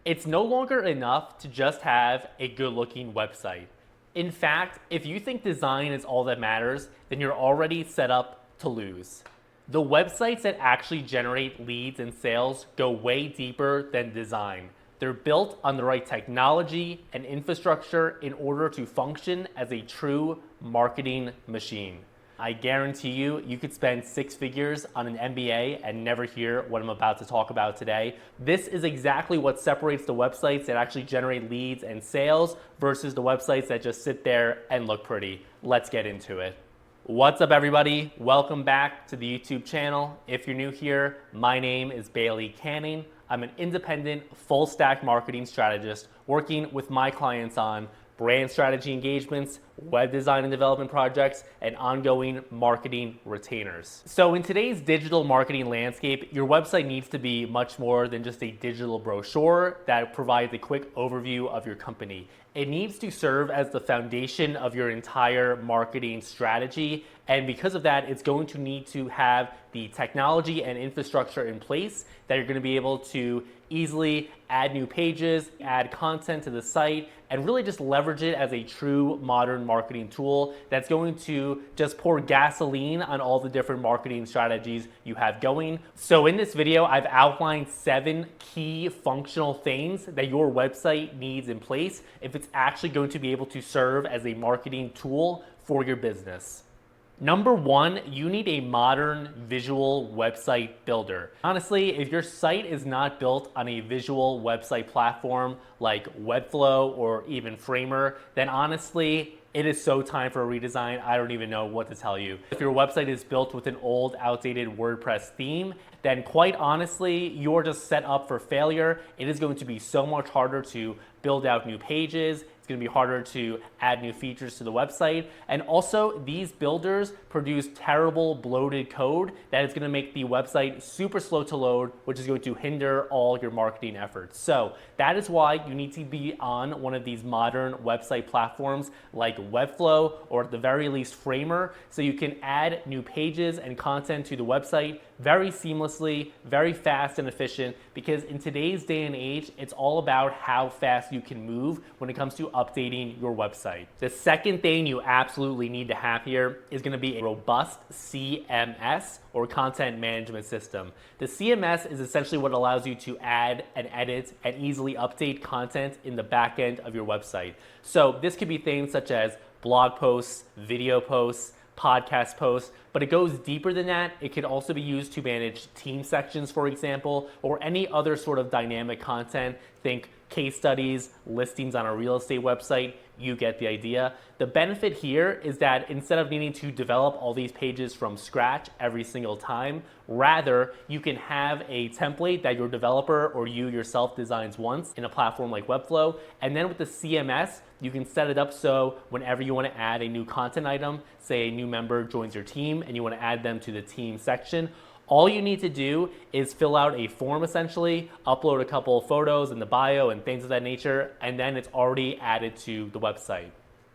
It's no longer enough to just have a good-looking website. In fact, if you think design is all that matters, then you're already set up to lose. The websites that actually generate leads and sales go way deeper than design. They're built on the right technology and infrastructure in order to function as a true marketing machine. I guarantee you, you could spend 6 figures on an MBA and never hear what I'm about to talk about today. This is exactly what separates the websites that actually generate leads and sales versus the websites that just sit there and look pretty. Let's get into it. What's up, everybody? Welcome back to the YouTube channel. If you're new here, my name is Bailey Canning. I'm an independent full stack marketing strategist working with my clients on brand strategy engagements, web design and development projects, and ongoing marketing retainers. So in today's digital marketing landscape, your website needs to be much more than just a digital brochure that provides a quick overview of your company. It needs to serve as the foundation of your entire marketing strategy. And because of that, it's going to need to have the technology and infrastructure in place that you're going to be able to easily add new pages, add content to the site, and really just leverage it as a true modern marketing tool that's going to just pour gasoline on all the different marketing strategies you have going. So in this video, I've outlined 7 key functional things that your website needs in place if it's actually going to be able to serve as a marketing tool for your business. Number 1, you need a modern visual website builder. Honestly, if your site is not built on a visual website platform like Webflow or even Framer, then honestly, it is so time for a redesign. I don't even know what to tell you. If your website is built with an old, outdated WordPress theme, then quite honestly, you're just set up for failure. It is going to be so much harder to build out new pages. It's going to be harder to add new features to the website. And also, these builders produce terrible bloated code that is going to make the website super slow to load, which is going to hinder all your marketing efforts. So that is why you need to be on one of these modern website platforms like Webflow, or at the very least Framer, so you can add new pages and content to the website very seamlessly, very fast and efficient, because in today's day and age, it's all about how fast you can move when it comes to updating your website. The second thing you absolutely need to have here is going to be a robust CMS, or content management system. The CMS is essentially what allows you to add and edit and easily update content in the back end of your website. So this could be things such as blog posts, video posts, podcast posts, but it goes deeper than that. It could also be used to manage team sections, for example, or any other sort of dynamic content. Think case studies, listings on a real estate website. You get the idea. The benefit here is that instead of needing to develop all these pages from scratch every single time, rather you can have a template that your developer or you yourself designs once in a platform like Webflow, and then with the CMS, you can set it up so whenever you want to add a new content item, say a new member joins your team and you want to add them to the team section, all you need to do is fill out a form essentially, upload a couple of photos in the bio and things of that nature, and then it's already added to the website.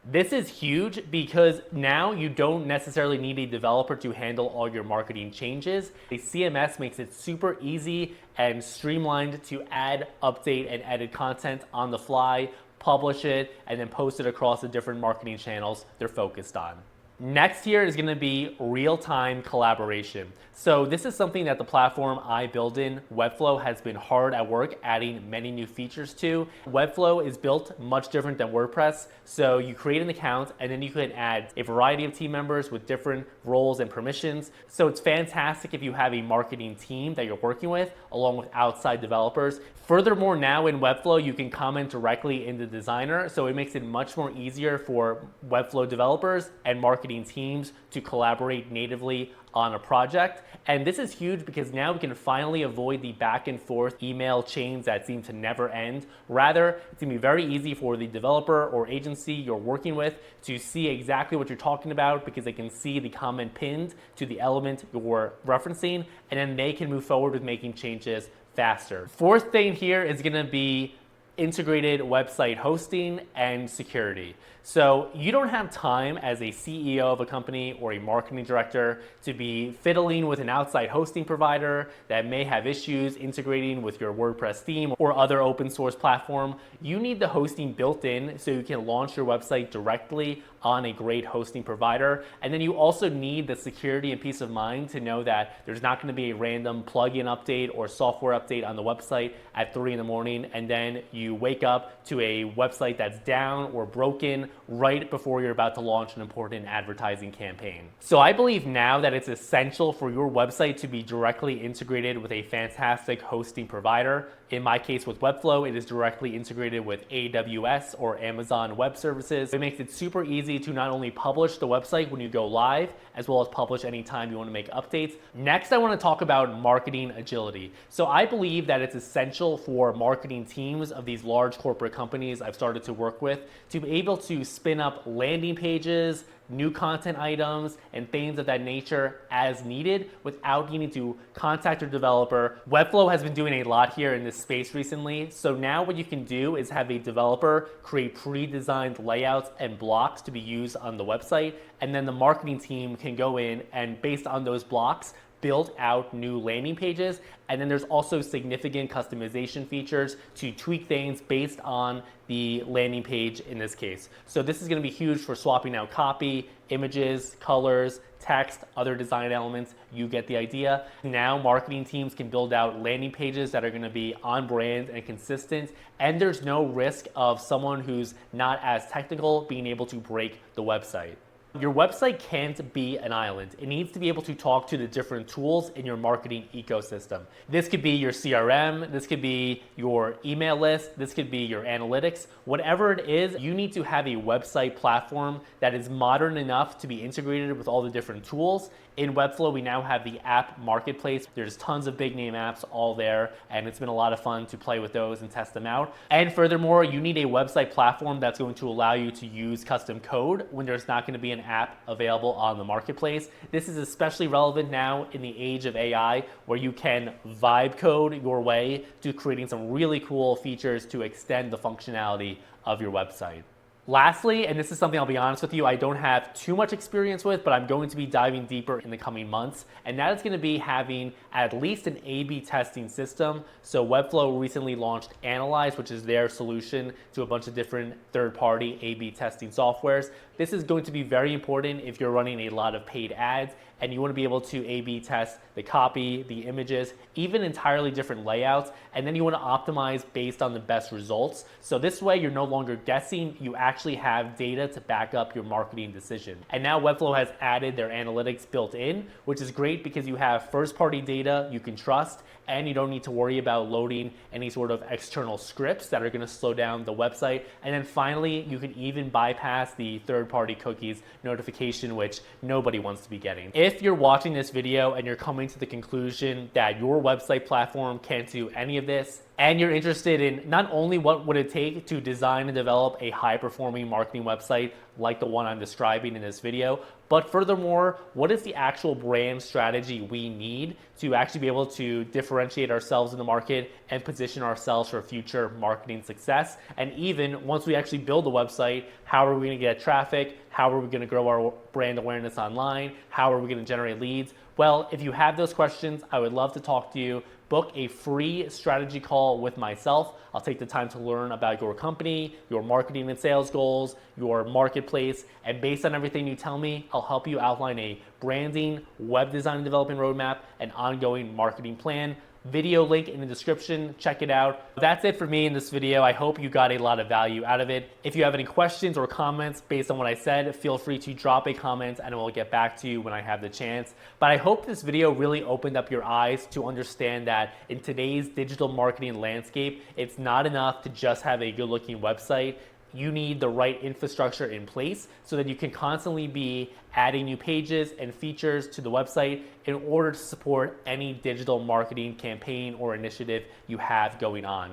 This is huge because now you don't necessarily need a developer to handle all your marketing changes. The CMS makes it super easy and streamlined to add, update, and edit content on the fly, publish it, and then post it across the different marketing channels they're focused on. Next here is going to be real-time collaboration. So this is something that the platform I build in, Webflow, has been hard at work adding many new features to. Webflow is built much different than WordPress. So you create an account and then you can add a variety of team members with different roles and permissions. So it's fantastic if you have a marketing team that you're working with along with outside developers. Furthermore, now in Webflow, you can comment directly in the designer. So it makes it much more easier for Webflow developers and marketing teams to collaborate natively on a project. And this is huge because now we can finally avoid the back and forth email chains that seem to never end. Rather, it's gonna be very easy for the developer or agency you're working with to see exactly what you're talking about because they can see the comment pinned to the element you're referencing, and then they can move forward with making changes faster. Fourth thing here is gonna be integrated website hosting and security. So you don't have time as a CEO of a company or a marketing director to be fiddling with an outside hosting provider that may have issues integrating with your WordPress theme or other open source platform. You need the hosting built in so you can launch your website directly on a great hosting provider. And then you also need the security and peace of mind to know that there's not going to be a random plugin update or software update on the website at 3 in the morning, and then you wake up to a website that's down or broken right before you're about to launch an important advertising campaign. So I believe now that it's essential for your website to be directly integrated with a fantastic hosting provider. In my case with Webflow, it is directly integrated with AWS or Amazon Web Services. It makes it super easy to not only publish the website when you go live, as well as publish anytime you want to make updates. Next, I want to talk about marketing agility. So I believe that it's essential for marketing teams of these large corporate companies I've started to work with to be able to spin up landing pages, new content items, and things of that nature as needed without needing to contact your developer. Webflow has been doing a lot here in this space recently. So now what you can do is have a developer create pre-designed layouts and blocks to be used on the website. And then the marketing team can go in and based on those blocks, build out new landing pages. And then there's also significant customization features to tweak things based on the landing page in this case. So this is going to be huge for swapping out copy, images, colors, text, other design elements. You get the idea. Now marketing teams can build out landing pages that are going to be on brand and consistent, and there's no risk of someone who's not as technical being able to break the website. Your website can't be an island. It needs to be able to talk to the different tools in your marketing ecosystem. This could be your CRM, this could be your email list, this could be your analytics. Whatever it is, you need to have a website platform that is modern enough to be integrated with all the different tools. In Webflow, we now have the app marketplace. There's tons of big name apps all there, and it's been a lot of fun to play with those and test them out. And furthermore, you need a website platform that's going to allow you to use custom code when there's not going to be an app available on the marketplace. This is especially relevant now in the age of AI, where you can vibe code your way to creating some really cool features to extend the functionality of your website. Lastly, and this is something I'll be honest with you, I don't have too much experience with, but I'm going to be diving deeper in the coming months, and that is going to be having at least an A/B testing system. So Webflow recently launched Analyze, which is their solution to a bunch of different third-party A/B testing softwares. This is going to be very important if you're running a lot of paid ads and you want to be able to A/B test the copy, the images, even entirely different layouts, and then you want to optimize based on the best results. So this way you're no longer guessing, you actually have data to back up your marketing decision. And now Webflow has added their analytics built in, which is great because you have first-party data you can trust, and you don't need to worry about loading any sort of external scripts that are going to slow down the website. And then finally, you can even bypass the third-party cookies notification, which nobody wants to be getting. If you're watching this video and you're coming to the conclusion that your website platform can't do any of this, and you're interested in not only what would it take to design and develop a high-performing marketing website like the one I'm describing in this video, but furthermore, what is the actual brand strategy we need to actually be able to differentiate ourselves in the market and position ourselves for future marketing success? And even once we actually build a website, how are we going to get traffic? How are we going to grow our brand awareness online? How are we going to generate leads? Well, if you have those questions, I would love to talk to you. Book a free strategy call with myself. I'll take the time to learn about your company, your marketing and sales goals, your marketplace, and based on everything you tell me, I'll help you outline a branding, web design and development roadmap, and ongoing marketing plan. Video link in the description, check it out. That's it for me in this video. I hope you got a lot of value out of it. If you have any questions or comments based on what I said, feel free to drop a comment and I will get back to you when I have the chance. But I hope this video really opened up your eyes to understand that in today's digital marketing landscape, it's not enough to just have a good-looking website. You need the right infrastructure in place so that you can constantly be adding new pages and features to the website in order to support any digital marketing campaign or initiative you have going on.